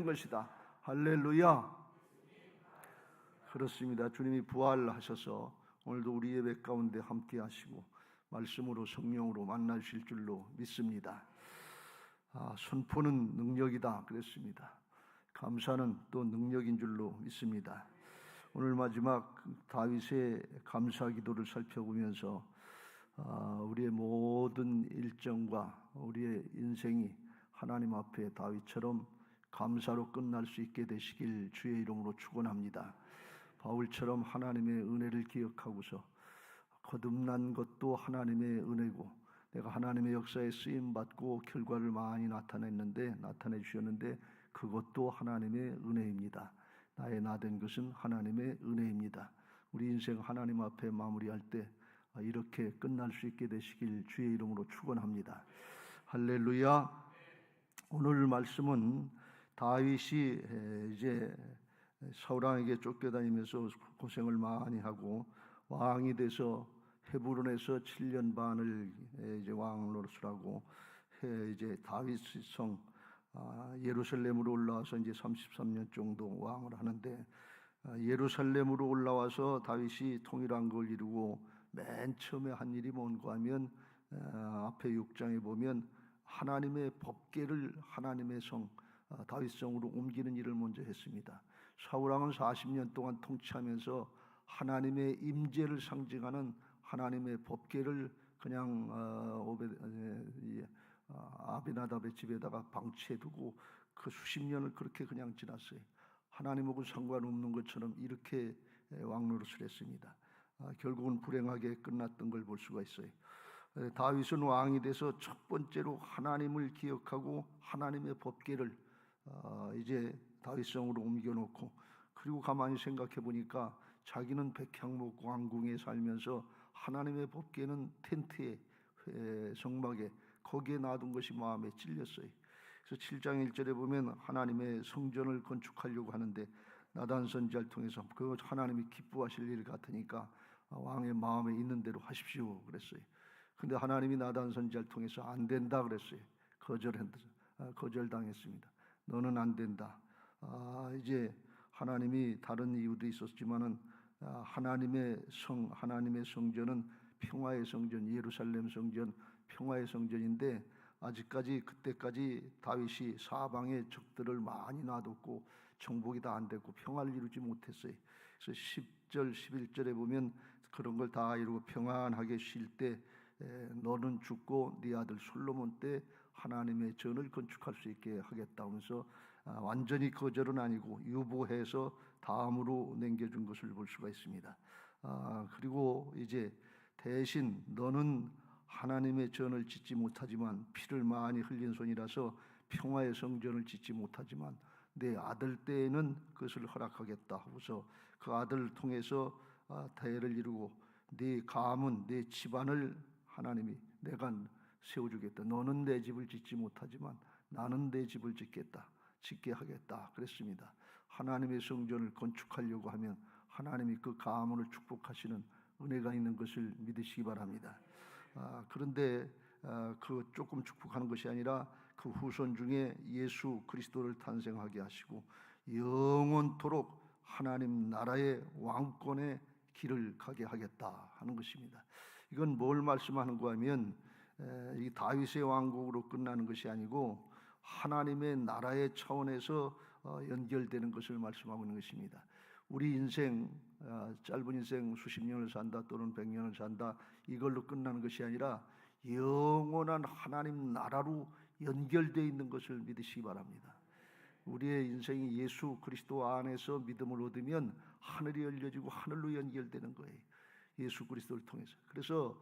되는 것이다. 할렐루야. 그렇습니다. 주님이 부활하셔서 오늘도 우리 예배 가운데 함께 하시고 말씀으로 성령으로 만나주실 줄로 믿습니다. 선포는 능력이다 그랬습니다. 감사는 또 능력인 줄로 믿습니다. 오늘 마지막 다윗의 감사 기도를 살펴보면서 우리의 모든 일정과 우리의 인생이 하나님 앞에 다윗처럼 감사로 끝날 수 있게 되시길 주의 이름으로 축원합니다. 바울처럼 하나님의 은혜를 기억하고서 거듭난 것도 하나님의 은혜고 내가 하나님의 역사에 쓰임받고 결과를 많이 나타내 주셨는데 그것도 하나님의 은혜입니다. 나의 나된 것은 하나님의 은혜입니다. 우리 인생 하나님 앞에 마무리할 때 이렇게 끝날 수 있게 되시길 주의 이름으로 축원합니다. 할렐루야. 오늘 말씀은 다윗이 이제 사울왕에게 쫓겨다니면서 고생을 많이 하고 왕이 돼서 헤브론에서 7년 반을 이제 왕 노릇을 하고 이제 다윗 성 예루살렘으로 올라와서 이제 33년 정도 왕을 하는데 예루살렘으로 올라와서 다윗이 통일한 걸 이루고 맨 처음에 한 일이 뭔가 하면 앞에 6장에 보면 하나님의 법궤를 하나님의 성 다윗성으로 옮기는 일을 먼저 했습니다. 사울왕은 40년 동안 통치하면서 하나님의 임재를 상징하는 하나님의 법궤를 그냥 아비나답의 집에다가 방치해두고 그 수십 년을 그렇게 그냥 지났어요. 하나님하고 상관없는 것처럼 이렇게 왕노릇을 했습니다. 결국은 불행하게 끝났던 걸 볼 수가 있어요. 다윗은 왕이 돼서 첫 번째로 하나님을 기억하고 하나님의 법궤를 이제 다윗성으로 옮겨놓고 그리고 가만히 생각해 보니까 자기는 백향목 왕궁에 살면서 하나님의 법궤는 텐트에 성막에 거기에 놔둔 것이 마음에 찔렸어요. 그래서 7장 1절에 보면 하나님의 성전을 건축하려고 하는데 나단 선지자를 통해서 그 하나님이 기뻐하실 일 같으니까 왕의 마음에 있는 대로 하십시오 그랬어요. 근데 하나님이 나단 선지자를 통해서 안 된다 그랬어요. 거절당했습니다. 너는 안 된다. 이제 하나님이 다른 이유도 있었지만은 하나님의 성전은 평화의 성전, 예루살렘 성전, 평화의 성전인데 아직까지 그때까지 다윗이 사방에 적들을 많이 놔뒀고 정복이 다 안 됐고 평화를 이루지 못했어요. 그래서 10절, 11절에 보면 그런 걸 다 이루고 평안하게 쉴 때 너는 죽고 네 아들 솔로몬 때 하나님의 전을 건축할 수 있게 하겠다 하면서 완전히 거절은 아니고 유보해서 다음으로 남겨준 것을 볼 수가 있습니다. 그리고 이제 대신 너는 하나님의 전을 짓지 못하지만 피를 많이 흘린 손이라서 평화의 성전을 짓지 못하지만 내 아들 때에는 그것을 허락하겠다 하고서 그 아들을 통해서 대를 이루고 네 가문, 네 집안을 하나님이 내가 세워주겠다. 너는 내 집을 짓지 못하지만 나는 내 집을 짓게 하겠다 그랬습니다. 하나님의 성전을 건축하려고 하면 하나님이 그 가문을 축복하시는 은혜가 있는 것을 믿으시기 바랍니다. 그런데 그 조금 축복하는 것이 아니라 그 후손 중에 예수 그리스도를 탄생하게 하시고 영원토록 하나님 나라의 왕권의 길을 가게 하겠다 하는 것입니다. 이건 뭘 말씀하는가 하면 이 다윗의 왕국으로 끝나는 것이 아니고 하나님의 나라의 차원에서 연결되는 것을 말씀하고 있는 것입니다. 우리 인생 짧은 인생 수십 년을 산다 또는 100년을 산다 이걸로 끝나는 것이 아니라 영원한 하나님 나라로 연결되어 있는 것을 믿으시기 바랍니다. 우리의 인생이 예수 그리스도 안에서 믿음을 얻으면 하늘이 열려지고 하늘로 연결되는 거예요. 예수 그리스도를 통해서. 그래서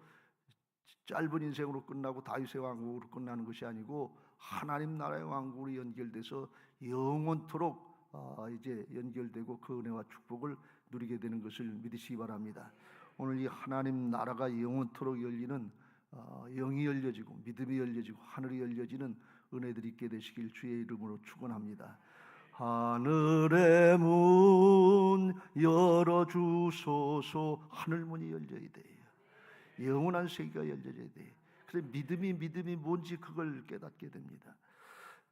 짧은 인생으로 끝나고 다윗의 왕국으로 끝나는 것이 아니고 하나님 나라의 왕국으로 연결돼서 영원토록 이제 연결되고 그 은혜와 축복을 누리게 되는 것을 믿으시기 바랍니다. 오늘 이 하나님 나라가 영원토록 열리는 영이 열려지고 믿음이 열려지고 하늘이 열려지는 은혜들이 있게 되시길 주의 이름으로 축원합니다. 하늘의 문 열어주소서. 하늘 문이 열려야 돼요. 영원한 세계가 열려져야 돼요. 그래서 믿음이 뭔지 그걸 깨닫게 됩니다.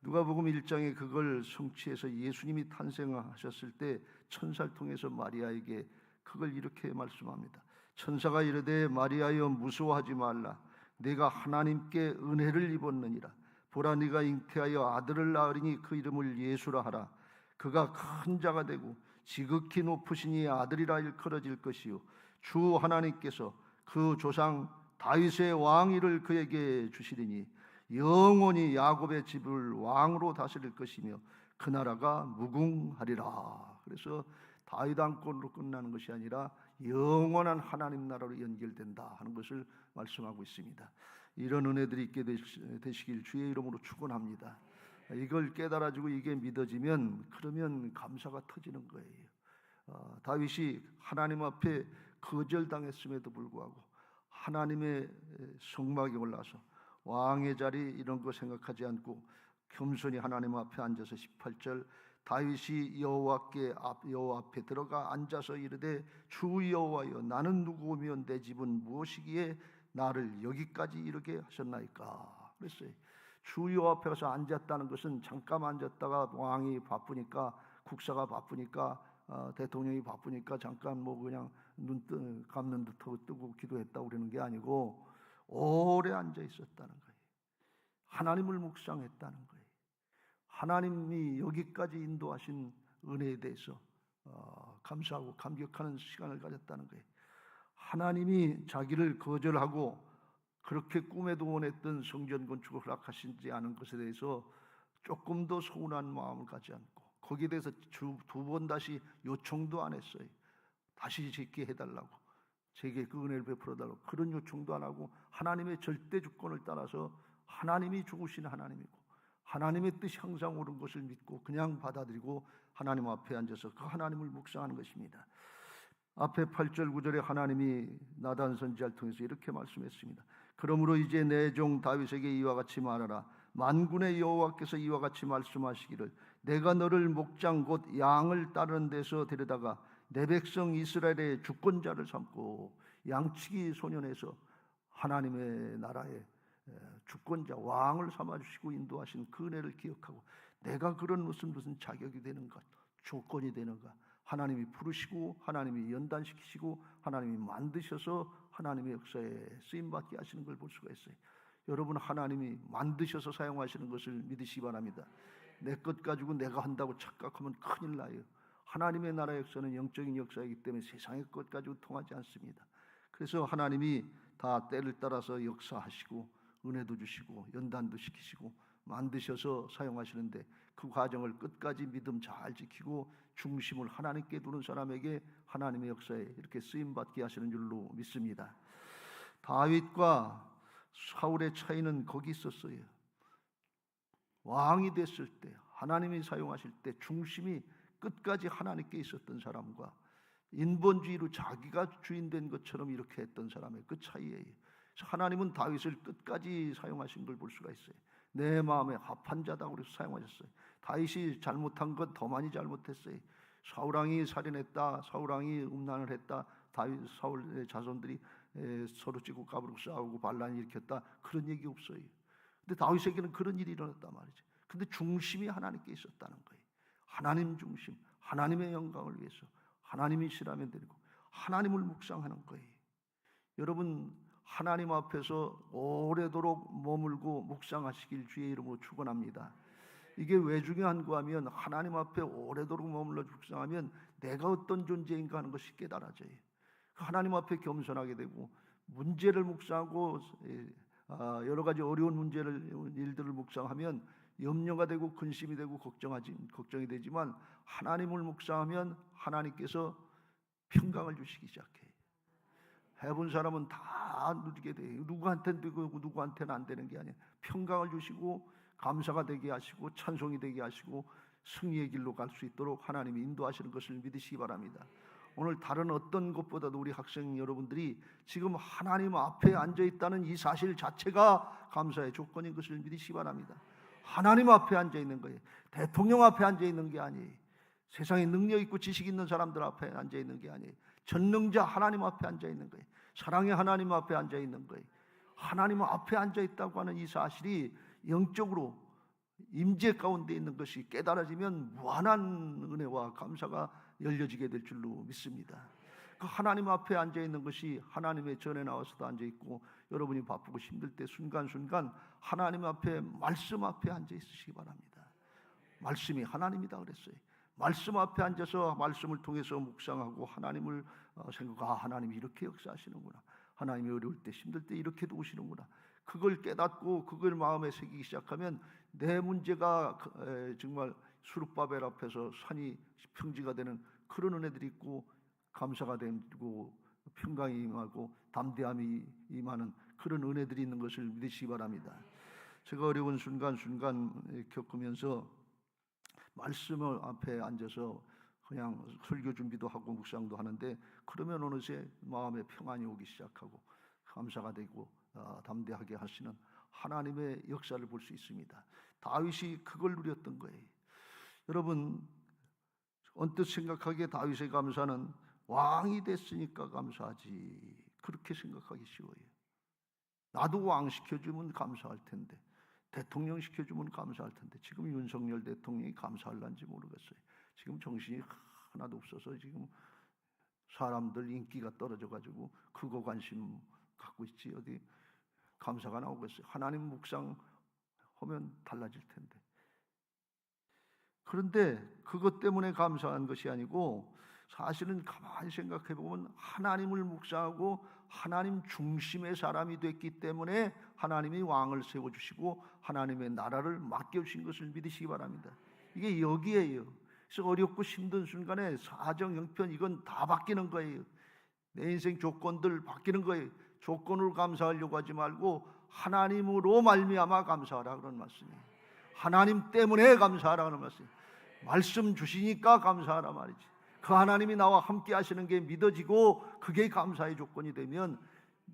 누가복음 1장에 그걸 성취해서 예수님이 탄생하셨을 때 천사를 통해서 마리아에게 그걸 이렇게 말씀합니다. 천사가 이르되 마리아여 무서워하지 말라. 내가 하나님께 은혜를 입었느니라. 보라 네가 잉태하여 아들을 낳으리니 그 이름을 예수라 하라. 그가 큰 자가 되고 지극히 높으신 이의 아들이라 일컬어질 것이요 주 하나님께서 그 조상 다윗의 왕위를 그에게 주시리니 영원히 야곱의 집을 왕으로 다스릴 것이며 그 나라가 무궁하리라. 그래서 다윗 왕권으로 끝나는 것이 아니라 영원한 하나님 나라로 연결된다 하는 것을 말씀하고 있습니다. 이런 은혜들이 있게 되시길 주의 이름으로 축원합니다. 이걸 깨달아지고 이게 믿어지면 그러면 감사가 터지는 거예요. 다윗이 하나님 앞에 거절당했음에도 불구하고 하나님의 성막에 올라서 왕의 자리 이런 거 생각하지 않고 겸손히 하나님 앞에 앉아서 18절 다윗이 여호와 앞에 들어가 앉아서 이르되 주 여호와여 나는 누구오며 내 집은 무엇이기에 나를 여기까지 이르게 하셨나이까. 그랬어요. 주 여호와 앞에 가서 앉았다는 것은 잠깐 앉았다가 왕이 바쁘니까 국사가 바쁘니까 대통령이 바쁘니까 잠깐 뭐 그냥 눈 감는 듯 뜨고 기도했다고 그러는 게 아니고 오래 앉아 있었다는 거예요. 하나님을 묵상했다는 거예요. 하나님이 여기까지 인도하신 은혜에 대해서 감사하고 감격하는 시간을 가졌다는 거예요. 하나님이 자기를 거절하고 그렇게 꿈에도 원했던 성전 건축을 허락하시지 않은 것에 대해서 조금 더 서운한 마음을 갖지 않고 거기에 대해서 두 번 다시 요청도 안 했어요. 다시 짓게 해달라고, 제게 그 은혜를 베풀어달라고 그런 요청도 안 하고 하나님의 절대 주권을 따라서 하나님이 죽으신 하나님이고 하나님의 뜻이 항상 옳은 것을 믿고 그냥 받아들이고 하나님 앞에 앉아서 그 하나님을 묵상하는 것입니다. 앞에 8절 9절에 하나님이 나단 선지자를 통해서 이렇게 말씀했습니다. 그러므로 이제 내 종 다윗에게 이와 같이 말하라. 만군의 여호와께서 이와 같이 말씀하시기를 내가 너를 목장 곧 양을 따르는 데서 데려다가 내 백성 이스라엘의 주권자를 삼고 양치기 소년에서 하나님의 나라의 주권자 왕을 삼아주시고 인도하신 그 은혜를 기억하고 내가 그런 무슨 자격이 되는가, 조건이 되는가, 하나님이 부르시고 하나님이 연단시키시고 하나님이 만드셔서 하나님의 역사에 쓰임받게 하시는 걸 볼 수가 있어요. 여러분, 하나님이 만드셔서 사용하시는 것을 믿으시기 바랍니다. 내 것 가지고 내가 한다고 착각하면 큰일 나요. 하나님의 나라 역사는 영적인 역사이기 때문에 세상의 것 가지고 통하지 않습니다. 그래서 하나님이 다 때를 따라서 역사하시고 은혜도 주시고 연단도 시키시고 만드셔서 사용하시는데 그 과정을 끝까지 믿음 잘 지키고 중심을 하나님께 두는 사람에게 하나님의 역사에 이렇게 쓰임받게 하시는 줄로 믿습니다. 다윗과 사울의 차이는 거기 있었어요. 왕이 됐을 때 하나님이 사용하실 때 중심이 끝까지 하나님께 있었던 사람과 인본주의로 자기가 주인 된 것처럼 이렇게 했던 사람의 그 차이예요. 하나님은 다윗을 끝까지 사용하신 걸 볼 수가 있어요. 내 마음에 합한 자다고 그래서 사용하셨어요. 다윗이 잘못한 것 더 많이 잘못했어요. 사울왕이 살인했다, 사울왕이 음란을 했다, 사울의 자손들이 서로 찌고 까부르고 싸우고 반란을 일으켰다, 그런 얘기 없어요. 근데 다윗에게는 그런 일이 일어났단 말이죠. 근데 중심이 하나님께 있었다는 거예요. 하나님 중심, 하나님의 영광을 위해서 하나님이 싫으면 되고 하나님을 묵상하는 거예요. 여러분, 하나님 앞에서 오래도록 머물고 묵상하시길 주의 이름으로 축원합니다. 이게 왜 중요한가 하면 하나님 앞에 오래도록 머물러 묵상하면 내가 어떤 존재인가 하는 것이 깨달아져요. 하나님 앞에 겸손하게 되고 문제를 묵상하고 여러 가지 어려운 일들을 묵상하면 염려가 되고 근심이 되고 걱정이 되지만 하나님을 묵상하면 하나님께서 평강을 주시기 시작해요. 해본 사람은 다 누리게 돼요. 누구한테는 되고 누구한테는 안 되는 게 아니에요. 평강을 주시고 감사가 되게 하시고 찬송이 되게 하시고 승리의 길로 갈 수 있도록 하나님이 인도하시는 것을 믿으시기 바랍니다. 오늘 다른 어떤 것보다도 우리 학생 여러분들이 지금 하나님 앞에 앉아있다는 이 사실 자체가 감사의 조건인 것을 믿으시기 바랍니다. 하나님 앞에 앉아있는 거예요. 대통령 앞에 앉아있는 게 아니에요. 세상에 능력 있고 지식 있는 사람들 앞에 앉아있는 게 아니에요. 전능자 하나님 앞에 앉아있는 거예요. 사랑의 하나님 앞에 앉아있는 거예요. 하나님 앞에 앉아있다고 하는 이 사실이 영적으로 임재 가운데 있는 것이 깨달아지면 무한한 은혜와 감사가 열려지게 될 줄로 믿습니다. 그 하나님 앞에 앉아 있는 것이 하나님의 전에 나와서도 앉아 있고, 여러분이 바쁘고 힘들 때 순간순간 하나님 앞에, 말씀 앞에 앉아 있으시기 바랍니다. 말씀이 하나님이다 그랬어요. 말씀 앞에 앉아서 말씀을 통해서 묵상하고 하나님을 생각하고, 하나님이 이렇게 역사하시는구나, 하나님이 어려울 때 힘들 때 이렇게 도우시는구나, 그걸 깨닫고 그걸 마음에 새기기 시작하면 내 문제가 정말 수룹바벨 앞에서 산이 평지가 되는 그런 은혜들이 있고, 감사가 되고 평강이 임하고 담대함이 임하는 그런 은혜들이 있는 것을 믿으시기 바랍니다. 제가 어려운 순간순간 겪으면서 말씀 앞에 앉아서 그냥 설교 준비도 하고 묵상도 하는데, 그러면 어느새 마음에 평안이 오기 시작하고 감사가 되고 담대하게 하시는 하나님의 역사를 볼 수 있습니다. 다윗이 그걸 누렸던 거예요. 여러분, 언뜻 생각하기에 다윗의 감사는 왕이 됐으니까 감사하지, 그렇게 생각하기 쉬워요. 나도 왕 시켜주면 감사할 텐데, 대통령 시켜주면 감사할 텐데, 지금 윤석열 대통령이 감사할런지 모르겠어요. 지금 정신이 하나도 없어서 지금 사람들 인기가 떨어져가지고 그거 관심 갖고 있지 어디 감사가 나오겠어요. 하나님 묵상하면 달라질 텐데. 그런데 그것 때문에 감사한 것이 아니고, 사실은 가만히 생각해 보면 하나님을 묵상하고 하나님 중심의 사람이 됐기 때문에 하나님이 왕을 세워주시고 하나님의 나라를 맡겨주신 것을 믿으시기 바랍니다. 이게 여기에요. 그래서 어렵고 힘든 순간에 사정 형편 이건 다 바뀌는 거예요. 내 인생 조건들 바뀌는 거예요. 조건으로 감사하려고 하지 말고 하나님으로 말미암아 감사하라 그런 말씀이에요. 하나님 때문에 감사하라 그런 말씀이에요. 말씀 주시니까 감사하라 말이지. 그 하나님이 나와 함께 하시는 게 믿어지고 그게 감사의 조건이 되면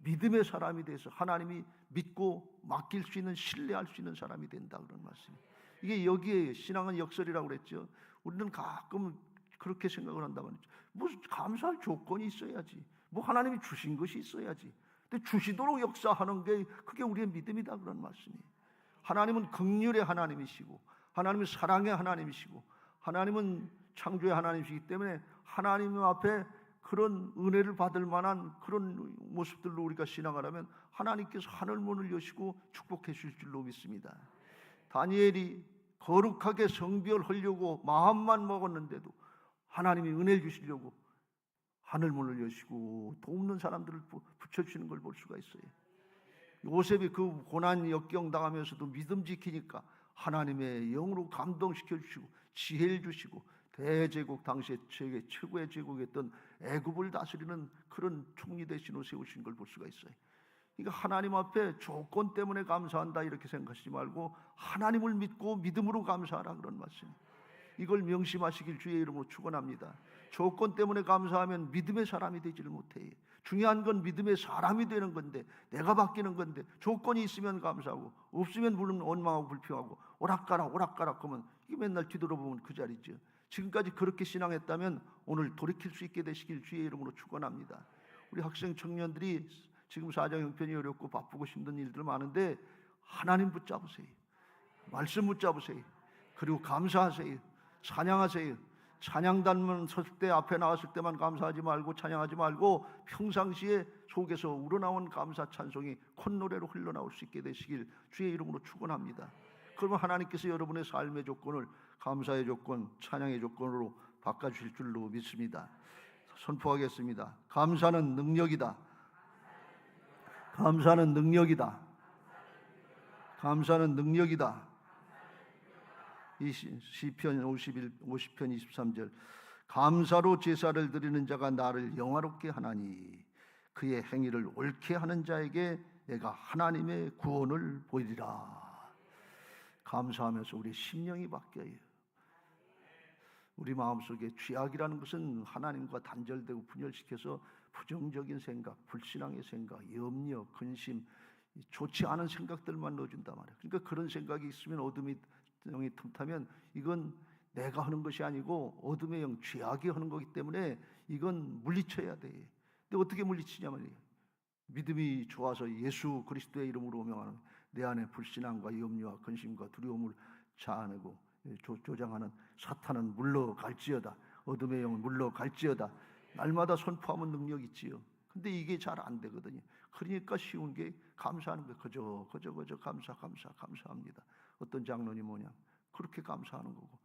믿음의 사람이 돼서 하나님이 믿고 맡길 수 있는, 신뢰할 수 있는 사람이 된다 그런 말씀이에요. 이게 여기에 신앙은 역설이라고 그랬죠. 우리는 가끔 그렇게 생각을 한단 말이죠. 무슨 감사할 조건이 있어야지, 뭐 하나님이 주신 것이 있어야지. 근데 주시도록 역사하는 게 그게 우리의 믿음이다 그런 말씀이에요. 하나님은 긍휼의 하나님이시고 하나님은 사랑의 하나님이시고 하나님은 창조의 하나님이시기 때문에 하나님 앞에 그런 은혜를 받을 만한 그런 모습들로 우리가 신앙하려면 하나님께서 하늘문을 여시고 축복해 주실 줄로 믿습니다. 다니엘이 거룩하게 성별하려고 마음만 먹었는데도 하나님이 은혜를 주시려고 하늘문을 여시고 돕는 사람들을 붙여주시는 걸 볼 수가 있어요. 요셉이 그 고난 역경 당하면서도 믿음 지키니까 하나님의 영으로 감동시켜 주시고 지혜를 주시고 대제국, 당시에 세계 최고의 제국이었던 애굽을 다스리는 그런 총리 대신으로 세우신 걸 볼 수가 있어요. 그러니까 하나님 앞에 조건 때문에 감사한다 이렇게 생각하지 말고 하나님을 믿고 믿음으로 감사하라 그런 말씀. 이걸 명심하시길 주의 이름으로 축원합니다. 조건 때문에 감사하면 믿음의 사람이 되지를 못해요. 중요한 건 믿음의 사람이 되는 건데, 내가 바뀌는 건데, 조건이 있으면 감사하고 없으면 물론 원망하고 불평하고 오락가락 하면 이게 맨날 뒤돌아보면 그 자리죠. 지금까지 그렇게 신앙했다면 오늘 돌이킬 수 있게 되시길 주의 이름으로 축원합니다. 우리 학생 청년들이 지금 사정 형편이 어렵고 바쁘고 힘든 일들 많은데 하나님 붙잡으세요. 말씀 붙잡으세요. 그리고 감사하세요. 찬양하세요. 찬양단만 섰을 때 앞에 나왔을 때만 감사하지 말고 찬양하지 말고 평상시에 속에서 우러나온 감사 찬송이 콧노래로 흘러나올 수 있게 되시길 주의 이름으로 축원합니다. 그러면 하나님께서 여러분의 삶의 조건을 감사의 조건, 찬양의 조건으로 바꿔주실 줄로 믿습니다. 선포하겠습니다. 감사는 능력이다. 감사는 능력이다. 감사는 능력이다. 이 시편 50편 23절. 감사로 제사를 드리는 자가 나를 영화롭게 하나니 그의 행위를 옳게 하는 자에게 내가 하나님의 구원을 보이리라. 감사하면서 우리 심령이 바뀌어요. 우리 마음속에 죄악이라는 것은 하나님과 단절되고 분열시켜서 부정적인 생각, 불신앙의 생각, 염려, 근심, 좋지 않은 생각들만 넣어준단 말이에요. 그러니까 그런 생각이 있으면 어둠이 영이 틈타면 이건 내가 하는 것이 아니고 어둠의 영, 죄악이 하는 거기 때문에 이건 물리쳐야 돼. 근데 어떻게 물리치냐면 믿음이 좋아서 예수 그리스도의 이름으로 명하는 내 안에 불신앙과 염려와 근심과 두려움을 자아내고 조장하는 사탄은 물러갈지어다. 어둠의 영은 물러갈지어다. 날마다 선포하면 능력 있지요. 근데 이게 잘 안 되거든요. 그러니까 쉬운 게 감사하는 거예요. 그저 감사합니다. 어떤 장로님 뭐냐 그렇게 감사하는 거고,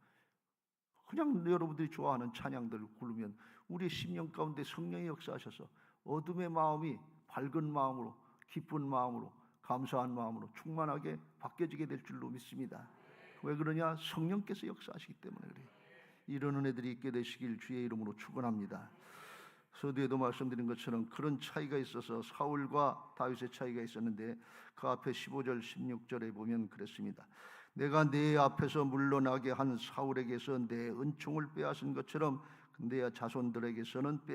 그냥 여러분들이 좋아하는 찬양들을 부르면 우리의 심령 가운데 성령이 역사하셔서 어둠의 마음이 밝은 마음으로, 기쁜 마음으로, 감사한 마음으로 충만하게 바뀌어지게 될 줄로 믿습니다. 왜 그러냐? 성령께서 역사하시기 때문에 그래요. 이런 은혜들이 있게 되시길 주의 이름으로 축원합니다. 서두에도 말씀드린 것처럼 그런 차이가 있어서 사울과 다윗의 차이가 있었는데, 그 앞에 15절 16절에 보면 그랬습니다. 내가 내 앞에서 물러나게 한 사울에게서 내 은총을 빼앗은 것처럼 내 자손들에게서는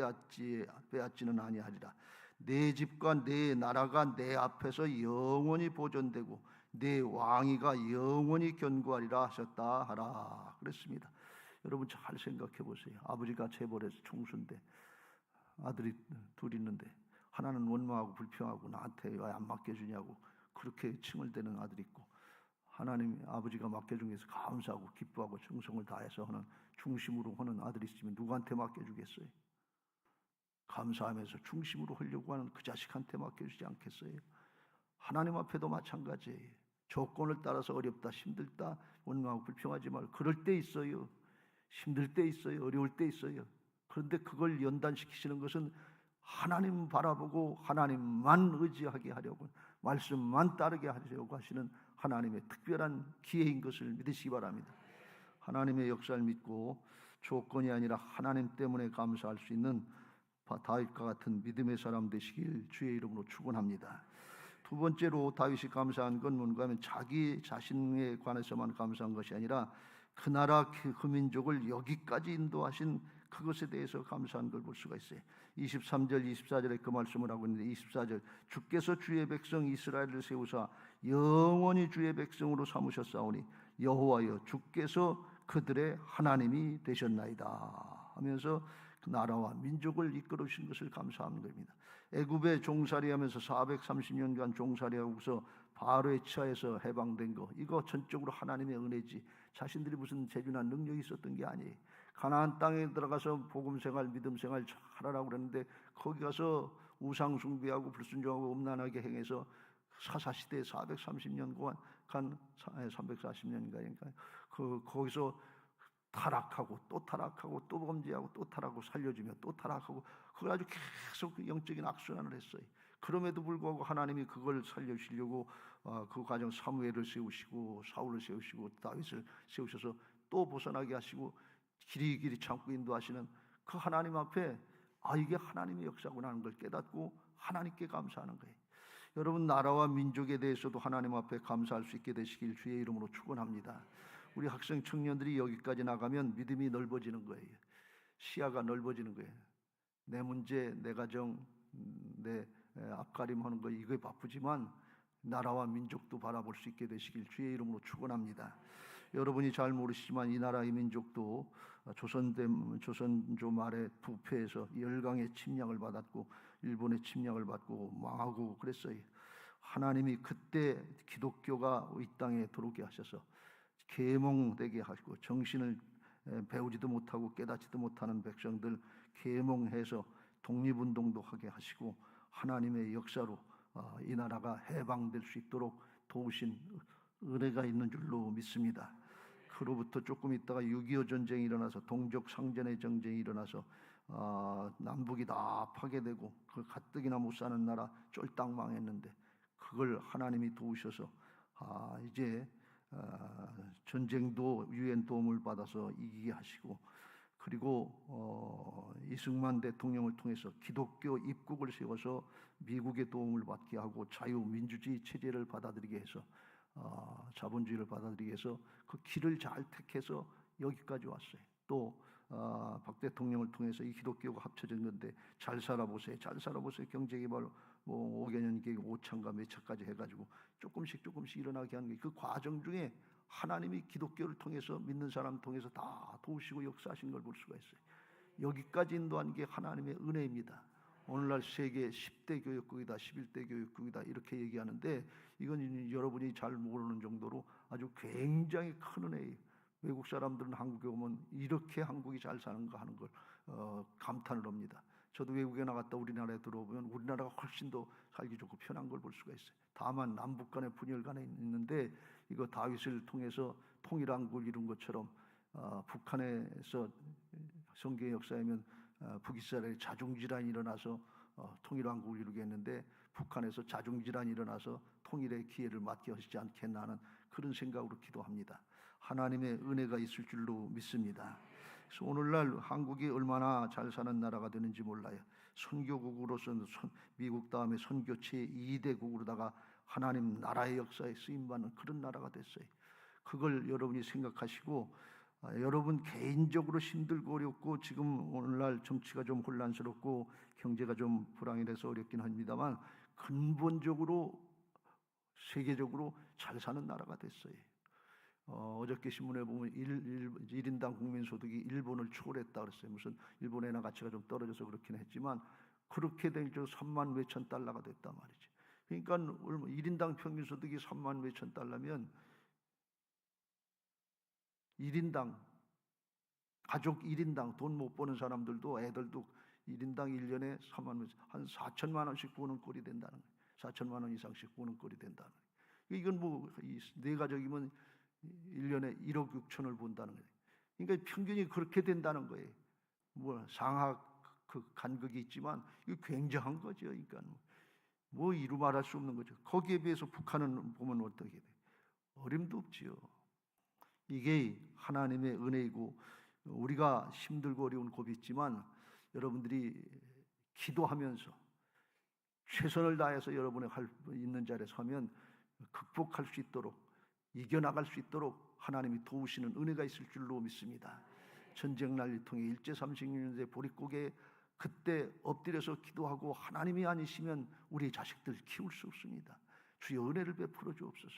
빼앗지는 아니하리라. 내 집과 내 나라가 내 앞에서 영원히 보존되고 내 왕위가 영원히 견고하리라 하셨다 하라 그랬습니다. 여러분 잘 생각해 보세요. 아버지가 재벌에서 총수인데 아들이 둘 있는데, 하나는 원망하고 불평하고 나한테 왜 안 맡겨주냐고 그렇게 칭을 대는 아들이 있고, 하나님 아버지가 맡겨준 것에서 감사하고 기뻐하고 정성을 다해서 하는, 중심으로 하는 아들이 있으면 누구한테 맡겨주겠어요? 감사하면서 중심으로 하려고 하는 그 자식한테 맡겨주지 않겠어요? 하나님 앞에도 마찬가지예요. 조건을 따라서 어렵다, 힘들다, 원망하고 불평하지 말고, 그럴 때 있어요. 힘들 때 있어요. 어려울 때 있어요. 그런데 그걸 연단시키시는 것은 하나님 바라보고 하나님만 의지하게 하려고, 말씀만 따르게 하려고 하시는 하나님의 특별한 기회인 것을 믿으시기 바랍니다. 하나님의 역사를 믿고 조건이 아니라 하나님 때문에 감사할 수 있는 다윗과 같은 믿음의 사람 되시길 주의 이름으로 축원합니다. 두 번째로 다윗이 감사한 건 뭔가 하면 자기 자신에 관해서만 감사한 것이 아니라 그 나라 그 민족을 여기까지 인도하신 그것에 대해서 감사한 걸 볼 수가 있어요. 23절 24절에 그 말씀을 하고 있는데, 24절 주께서 주의 백성 이스라엘을 세우사 영원히 주의 백성으로 삼으셨사오니 여호와여 주께서 그들의 하나님이 되셨나이다 하면서 그 나라와 민족을 이끌어 주신 것을 감사하는 겁니다. 애굽에 종살이하면서 430년간 종살이하고서 바로의 치하에서 해방된 거, 이거 전적으로 하나님의 은혜지, 자신들이 무슨 재주나 능력이 있었던 게 아니에요. 가나안 땅에 들어가서 복음생활, 믿음생활 하라고 그랬는데 거기 가서 우상 숭배하고 불순종하고 음란하게 행해서 사사시대에 430년간 340년인가 거기서 타락하고 또 타락하고 또 범죄하고 또 타락하고 살려주며 또 타락하고, 그걸 아주 계속 영적인 악순환을 했어요. 그럼에도 불구하고 하나님이 그걸 살려주시려고 그 과정 사무엘을 세우시고 사울을 세우시고 다윗을 세우셔서 또 벗어나게 하시고 길이길이 참고 인도하시는 그 하나님 앞에 이게 하나님의 역사구나 하는 걸 깨닫고 하나님께 감사하는 거예요. 여러분 나라와 민족에 대해서도 하나님 앞에 감사할 수 있게 되시길 주의 이름으로 축원합니다. 우리 학생 청년들이 여기까지 나가면 믿음이 넓어지는 거예요. 시야가 넓어지는 거예요. 내 문제, 내 가정, 내 앞가림하는 거 이거에 바쁘지만 나라와 민족도 바라볼 수 있게 되시길 주의 이름으로 축원합니다. 여러분이 잘 모르시지만 이 나라 이 민족도 조선조 말에 부패해서 열강의 침략을 받았고 일본의 침략을 받고 망하고 그랬어요. 하나님이 그때 기독교가 이 땅에 들어오게 하셔서 계몽되게 하시고, 정신을 배우지도 못하고 깨닫지도 못하는 백성들 계몽해서 독립운동도 하게 하시고 하나님의 역사로 이 나라가 해방될 수 있도록 도우신 은혜가 있는 줄로 믿습니다. 그로부터 조금 있다가 6.25 전쟁이 일어나서 동족 상전의 전쟁이 일어나서 남북이 다 파괴되고 그 가뜩이나 못 사는 나라 쫄딱 망했는데, 그걸 하나님이 도우셔서 이제 전쟁도 유엔 도움을 받아서 이기게 하시고, 그리고 이승만 대통령을 통해서 기독교 입국을 세워서 미국의 도움을 받게 하고 자유민주주의 체제를 받아들이게 해서 자본주의를 받아들이게 해서 그 길을 잘 택해서 여기까지 왔어요. 또 박 대통령을 통해서 이 기독교가 합쳐진 건데 잘 살아보세요. 경제개발 5개년 계획 5차인가 몇 차까지 해가지고 조금씩 일어나게 하는 게, 그 과정 중에 하나님이 기독교를 통해서 믿는 사람 통해서 다 도우시고 역사하신 걸 볼 수가 있어요. 여기까지 인도한 게 하나님의 은혜입니다. 오늘날 세계 10대 교육국이다, 11대 교육국이다 이렇게 얘기하는데 이건 여러분이 잘 모르는 정도로 아주 굉장히 큰 은혜예요. 외국 사람들은 한국에 오면 이렇게 한국이 잘 사는가 하는 걸 감탄을 합니다. 저도 외국에 나갔다 우리나라에 들어오면 우리나라가 훨씬 더 살기 좋고 편한 걸 볼 수가 있어요. 다만 남북 간의 분열 간에 있는데 이거 다윗을 통해서 통일한국을 이룬 것처럼 북한에서 성경의 역사에면 북이스라엘의 자중질환이 일어나서 통일한국을 이루게 했는데 북한에서 자중질환이 일어나서 통일의 기회를 맞게 하시지 않겠나 하는 그런 생각으로 기도합니다. 하나님의 은혜가 있을 줄로 믿습니다. 그래서 오늘날 한국이 얼마나 잘 사는 나라가 되는지 몰라요. 선교국으로서는 미국 다음에 선교 제2대국으로다가 하나님 나라의 역사에 쓰임받는 그런 나라가 됐어요. 그걸 여러분이 생각하시고 여러분 개인적으로 힘들고 어렵고 지금 오늘날 정치가 좀 혼란스럽고 경제가 좀 불황이라서 어렵긴 합니다만 근본적으로 세계적으로 잘 사는 나라가 됐어요. 어저께 신문에 보면 1인당 국민소득이 일본을 초월했다 그랬어요. 무슨 일본 엔화 가치가 좀 떨어져서 그렇긴 했지만 그렇게 되니까 3만 몇천 달러가 됐단 말이지. 그러니까 1인당 평균소득이 3만 몇천 달러면 1인당 가족 1인당 돈 못 버는 사람들도 애들도 1인당 1년에 3만 원, 한 4천만 원씩 버는 꼴이 된다는 거예요. 4천만 원 이상씩 버는 꼴이 된다는 거예요. 이건 뭐 네 가족이면 1년에 1억 6천을 본다는 거예요. 그러니까 평균이 그렇게 된다는 거예요. 뭐 상하 그 간극이 있지만 이거 굉장한 거죠. 그러니까 뭐 이루 말할 수 없는 거죠. 거기에 비해서 북한은 보면 어떻게 돼요? 어림도 없지요. 이게 하나님의 은혜이고 우리가 힘들고 어려운 고비 있지만 여러분들이 기도하면서 최선을 다해서 여러분의 할 있는 자리에 서면 극복할 수 있도록 이겨나갈 수 있도록 하나님이 도우시는 은혜가 있을 줄로 믿습니다. 전쟁 난리 통해 일제 36년대 보릿고개 그때 엎드려서 기도하고 하나님이 아니시면 우리 자식들 키울 수 없습니다. 주여 은혜를 베풀어 주옵소서.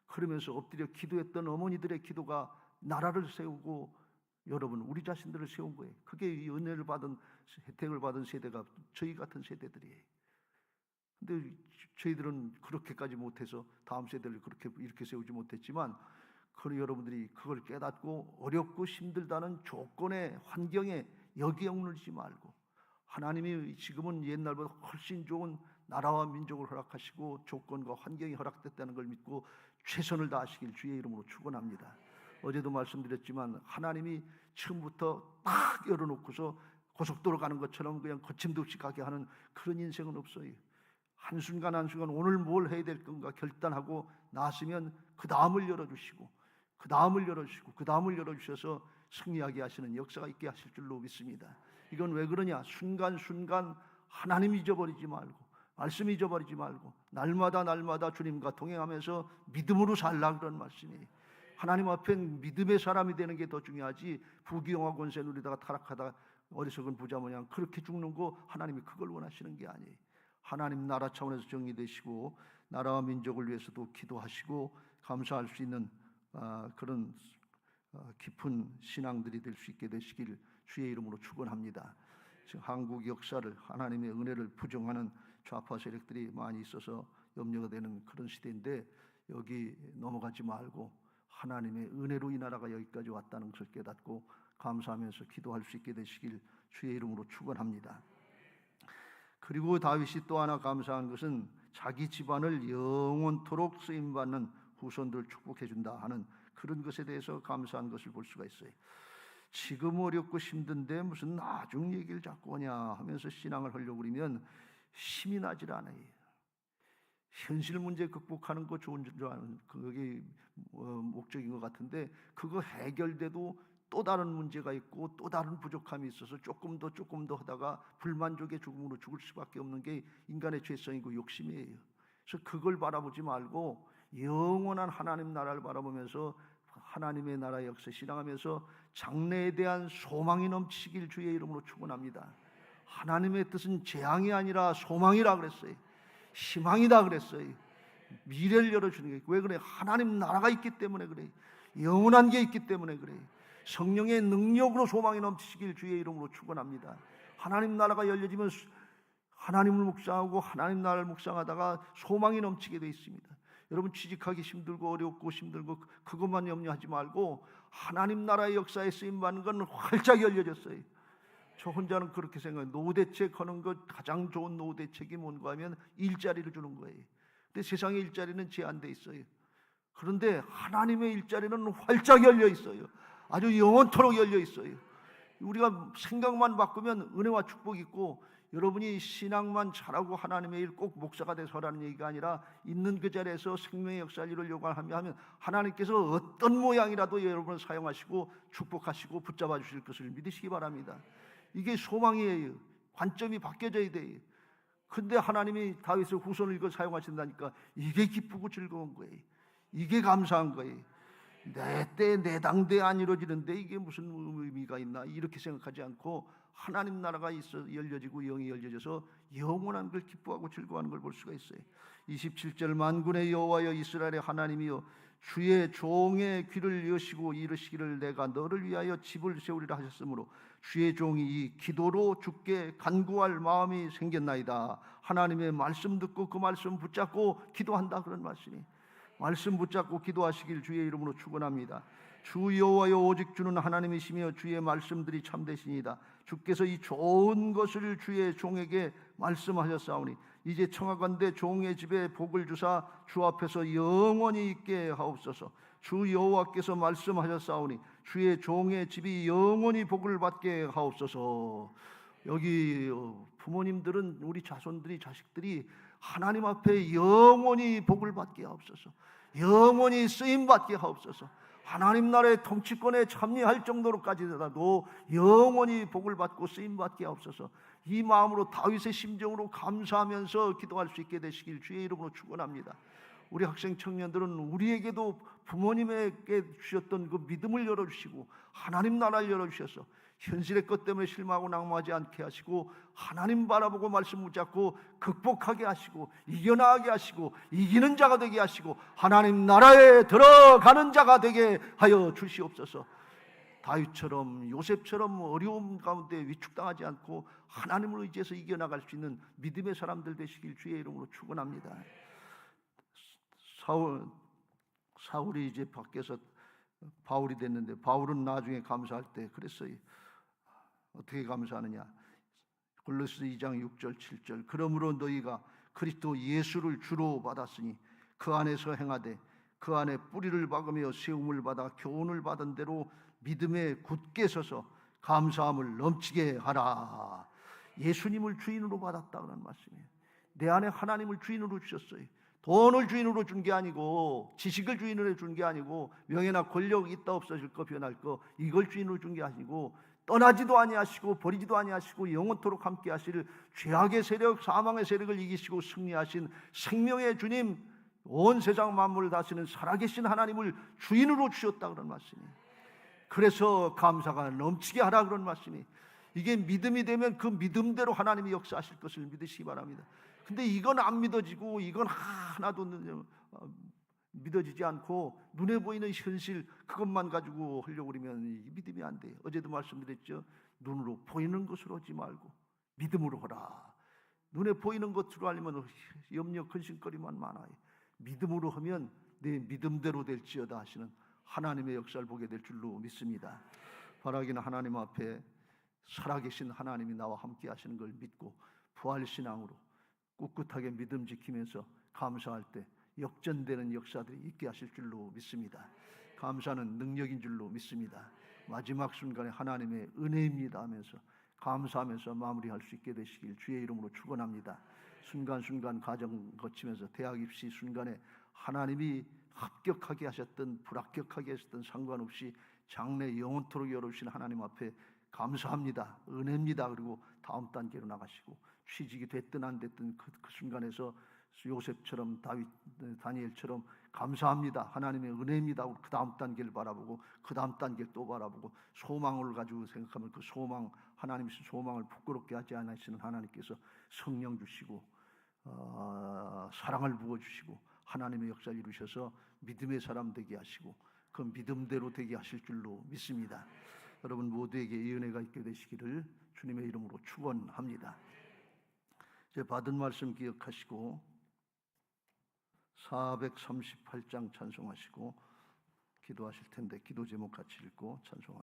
그러면서 엎드려 기도했던 어머니들의 기도가 나라를 세우고 여러분 우리 자신들을 세운 거예요. 그게 이 은혜를 받은 혜택을 받은 세대가 저희 같은 세대들이에요. 근데 저희들은 그렇게까지 못해서 다음 세대를 그렇게 이렇게 세우지 못했지만 그 여러분들이 그걸 깨닫고 어렵고 힘들다는 조건의 환경에 여기에 억눌리지 말고 하나님이 지금은 옛날보다 훨씬 좋은 나라와 민족을 허락하시고 조건과 환경이 허락됐다는 걸 믿고 최선을 다하시길 주의 이름으로 축원합니다. 어제도 말씀드렸지만 하나님이 처음부터 딱 열어놓고서 고속도로 가는 것처럼 그냥 거침도 없이 가게 하는 그런 인생은 없어요. 한순간 한순간 오늘 뭘 해야 될 건가 결단하고 나서면 그 다음을 열어주시고 그 다음을 열어주시고 그 다음을 열어주셔서 승리하게 하시는 역사가 있게 하실 줄로 믿습니다. 이건 왜 그러냐? 순간순간 하나님 잊어버리지 말고 말씀 잊어버리지 말고 날마다 주님과 동행하면서 믿음으로 살라 그런 말씀이에요. 하나님 앞에 믿음의 사람이 되는 게 더 중요하지 부귀영화 권세 누리다가 타락하다 어리석은 부자 모양 그렇게 죽는 거 하나님이 그걸 원하시는 게 아니에요. 하나님 나라 차원에서 정리되시고 나라와 민족을 위해서도 기도하시고 감사할 수 있는 그런 깊은 신앙들이 될 수 있게 되시길 주의 이름으로 축원합니다. 지금 한국 역사를 하나님의 은혜를 부정하는 좌파 세력들이 많이 있어서 염려가 되는 그런 시대인데 여기 넘어가지 말고 하나님의 은혜로 이 나라가 여기까지 왔다는 것을 깨닫고 감사하면서 기도할 수 있게 되시길 주의 이름으로 축원합니다. 그리고 다윗이 또 하나 감사한 것은 자기 집안을 영원토록 쓰임받는 후손들을 축복해 준다 하는 그런 것에 대해서 감사한 것을 볼 수가 있어요. 지금 어렵고 힘든데 무슨 나중 얘기를 자꾸 하냐 하면서 신앙을 하려고 그러면 힘이 나질 않아요. 현실 문제 극복하는 거 좋은 줄 아는 그게 목적인 것 같은데 그거 해결돼도 또 다른 문제가 있고 또 다른 부족함이 있어서 조금 더 하다가 불만족의 죽음으로 죽을 수밖에 없는 게 인간의 죄성이고 욕심이에요. 그래서 그걸 바라보지 말고 영원한 하나님 나라를 바라보면서 하나님의 나라의 역사 실행하면서 장래에 대한 소망이 넘치길 주의 이름으로 축원합니다. 하나님의 뜻은 재앙이 아니라 소망이라 그랬어요. 희망이다 그랬어요. 미래를 열어주는 게 왜 그래? 하나님 나라가 있기 때문에 그래. 영원한 게 있기 때문에 그래. 성령의 능력으로 소망이 넘치시길 주의 이름으로 축원합니다. 하나님 나라가 열려지면 하나님을 묵상하고 하나님 나라를 묵상하다가 소망이 넘치게 되어 있습니다. 여러분 취직하기 힘들고 어렵고 힘들고 그것만 염려하지 말고 하나님 나라의 역사에 쓰임받는 건 활짝 열려졌어요. 저 혼자는 그렇게 생각해요. 노후대책 하는 것 가장 좋은 노후대책이 뭔가 하면 일자리를 주는 거예요. 근데 세상의 일자리는 제한되어 있어요. 그런데 하나님의 일자리는 활짝 열려 있어요. 아주 영원토록 열려 있어요. 우리가 생각만 바꾸면 은혜와 축복이 있고, 여러분이 신앙만 잘하고 하나님의 일 꼭 목사가 돼서 하라는 얘기가 아니라 있는 그 자리에서 생명의 역사를 이루려고 하면 하나님께서 어떤 모양이라도 여러분을 사용하시고 축복하시고 붙잡아 주실 것을 믿으시기 바랍니다. 이게 소망이에요. 관점이 바뀌어져야 돼요. 근데 하나님이 다윗의 후손을 이걸 사용하신다니까 이게 기쁘고 즐거운 거예요. 이게 감사한 거예요. 내 때 내 당대 안 이루어지는데 이게 무슨 의미가 있나 이렇게 생각하지 않고 하나님 나라가 있어 열려지고 영이 열려져서 영원한 걸 기뻐하고 즐거워하는 걸 볼 수가 있어요. 27절 만군의 여호와여 이스라엘의 하나님이여 주의 종의 귀를 여시고 이르시기를 내가 너를 위하여 집을 세우리라 하셨으므로 주의 종이 이 기도로 주께 간구할 마음이 생겼나이다. 하나님의 말씀 듣고 그 말씀 붙잡고 기도한다 그런 말씀이. 말씀 붙잡고 기도하시길 주의 이름으로 축원합니다. 주 여호와여 오직 주는 하나님이시며 주의 말씀들이 참되시니이다. 주께서 이 좋은 것을 주의 종에게 말씀하셨사오니 이제 청하건대 종의 집에 복을 주사 주 앞에서 영원히 있게 하옵소서. 주 여호와께서 말씀하셨사오니 주의 종의 집이 영원히 복을 받게 하옵소서. 여기 부모님들은 우리 자손들이 자식들이 하나님 앞에 영원히 복을 받게 하옵소서. 영원히 쓰임 받게 하옵소서. 하나님 나라의 통치권에 참여할 정도로까지라도 영원히 복을 받고 쓰임 받게 하옵소서. 이 마음으로 다윗의 심정으로 감사하면서 기도할 수 있게 되시길 주의 이름으로 축원합니다. 우리 학생 청년들은 우리에게도 부모님에게 주셨던 그 믿음을 열어주시고 하나님 나라를 열어주셔서 현실의 것 때문에 실망하고 낙마하지 않게 하시고 하나님 바라보고 말씀 붙잡고 극복하게 하시고 이겨나가게 하시고 이기는 자가 되게 하시고 하나님 나라에 들어가는 자가 되게 하여 주시옵소서. 다윗처럼 요셉처럼 어려움 가운데 위축당하지 않고 하나님을 의지해서 이겨나갈 수 있는 믿음의 사람들 되시길 주의 이름으로 축원합니다. 사울이 이제 밖에서 바울이 됐는데 바울은 나중에 감사할 때 그랬어요. 어떻게 감사하느냐? 골로새 2장 6절 7절 그러므로 너희가 그리스도 예수를 주로 받았으니 그 안에서 행하되 그 안에 뿌리를 박으며 세움을 받아 교훈을 받은 대로 믿음에 굳게 서서 감사함을 넘치게 하라. 예수님을 주인으로 받았다는 말씀이에요. 내 안에 하나님을 주인으로 주셨어요. 돈을 주인으로 준 게 아니고 지식을 주인으로 준 게 아니고 명예나 권력 있다 없어질 거 변할 거 이걸 주인으로 준 게 아니고 떠나지도 아니하시고 버리지도 아니하시고 영원토록 함께 하실 죄악의 세력 사망의 세력을 이기시고 승리하신 생명의 주님 온 세상 만물을 다스리는 살아계신 하나님을 주인으로 주셨다 그런 말씀이에요. 그래서 감사가 넘치게 하라 그런 말씀이. 이게 믿음이 되면 그 믿음대로 하나님이 역사하실 것을 믿으시기 바랍니다. 근데 이건 안 믿어지고 이건 하나도 믿어지지 않고 눈에 보이는 현실 그것만 가지고 하려고 그러면 믿음이 안 돼요. 어제도 말씀드렸죠. 눈으로 보이는 것으로 하지 말고 믿음으로 하라. 눈에 보이는 것으로 하려면 염려 근심거리만 많아요. 믿음으로 하면 내 믿음대로 될지어다 하시는 하나님의 역사를 보게 될 줄로 믿습니다. 바라기는 하나님 앞에 살아계신 하나님이 나와 함께 하시는 걸 믿고 부활신앙으로 꿋꿋하게 믿음 지키면서 감사할 때 역전되는 역사들이 있게 하실 줄로 믿습니다. 감사는 능력인 줄로 믿습니다. 마지막 순간에 하나님의 은혜입니다 하면서 감사하면서 마무리할 수 있게 되시길 주의 이름으로 축원합니다. 순간순간 과정 거치면서 대학 입시 순간에 하나님이 합격하게 하셨든 불합격하게 하셨든 상관없이 장래 영원토록 열어주신 하나님 앞에 감사합니다. 은혜입니다. 그리고 다음 단계로 나가시고 취직이 됐든 안 됐든 그 순간에서 요셉처럼 다니엘처럼 감사합니다. 하나님의 은혜입니다. 그 다음 단계를 바라보고 그 다음 단계를 또 바라보고 소망을 가지고 생각하면 그 소망 하나님의 소망을 부끄럽게 하지 않으시는 하나님께서 성령 주시고 사랑을 부어주시고 하나님의 역사를 이루셔서 믿음의 사람 되게 하시고 그 믿음대로 되게 하실 줄로 믿습니다. 여러분 모두에게 이 은혜가 있게 되시기를 주님의 이름으로 축원합니다. 이제 받은 말씀 기억하시고 438장 찬송하시고 기도하실 텐데 기도 제목 같이 읽고 찬송합니다.